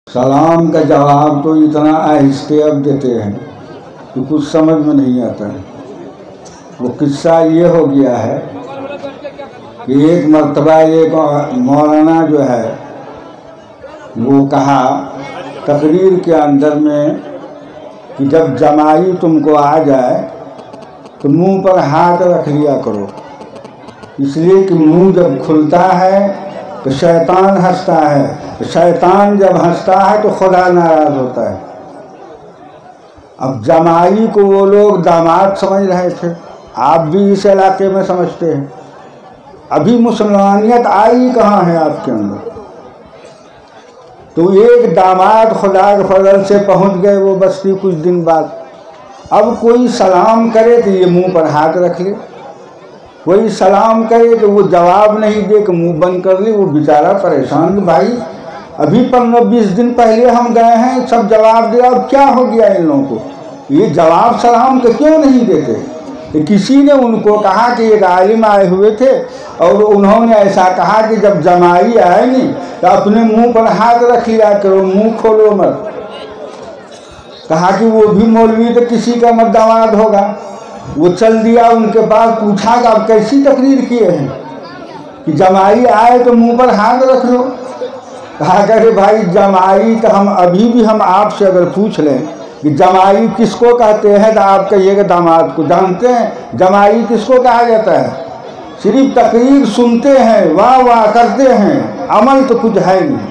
सलाम का जवाब तो इतना आहिस्ते अब देते हैं कि कुछ समझ में नहीं आता है। वो किस्सा ये हो गया है कि एक मर्तबा एक मौलाना जो है वो कहा तकरीर के अंदर में कि जब जमाई तुमको आ जाए तो मुंह पर हाथ रख लिया करो, इसलिए कि मुंह जब खुलता है तो शैतान हंसता है, तो शैतान जब हंसता है तो खुदा नाराज होता है। अब जमाई को वो लोग दामाद समझ रहे थे, आप भी इस इलाके में समझते हैं। अभी मुसलमानियत आई कहाँ है आपके अंदर। तो एक दामाद खुदा के फजल से पहुंच गए वो बस्ती कुछ दिन बाद। अब कोई सलाम करे तो ये मुंह पर हाथ रख ले, कोई सलाम करे तो वो जवाब नहीं दे कि मुंह बंद कर ले। वो बेचारा परेशान कि भाई अभी 15-20 दिन पहले हम गए हैं, सब जवाब दिया, अब क्या हो गया इन लोगों को, ये जवाब सलाम के क्यों नहीं देते। तो किसी ने उनको कहा कि एक आलिम आए हुए थे और उन्होंने ऐसा कहा कि जब जमाई आएगी तो अपने मुंह पर हाथ रख लिया करो, मुंह खोलो मत। कहा कि वो भी मौलवी तो किसी का मत दामाद होगा। वो चल दिया उनके पास, पूछा कि आप कैसी तकरीर किए हैं कि जमाई आए तो मुंह पर हाथ रख लो। कहा करे भाई जमाई तो हम अभी भी हम आपसे अगर पूछ लें कि जमाई किसको कहते हैं तो आप कहिएगा दामाद को। जानते हैं जमाई किसको कहा जाता है? सिर्फ तकरीर सुनते हैं, वाह वाह करते हैं, अमल तो कुछ है नहीं।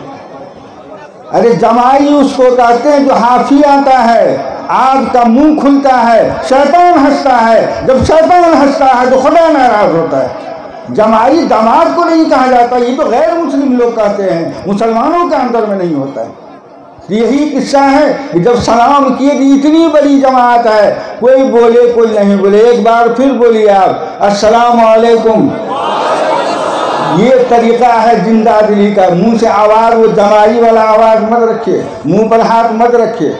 अरे जमाई उसको कहते हैं जो हाफी आता है, आपका मुंह खुलता है, शैतान हंसता है, जब शैतान हंसता है तो खुदा नाराज होता है। जमाई दामाद को नहीं कहा जाता, ये तो गैर मुस्लिम लोग कहते हैं, मुसलमानों के अंदर में नहीं होता है। यही किस्सा है कि जब सलाम किए कि इतनी बड़ी जमात है, कोई बोले कोई नहीं बोले। एक बार फिर बोलिए आप अस्सलाम वालेकुम। ये तरीका है जिंदा दिली का। मुंह से आवाज़, वो जमाई वाला आवाज़ मत रखिए, मुंह पर हाथ मत रखिए।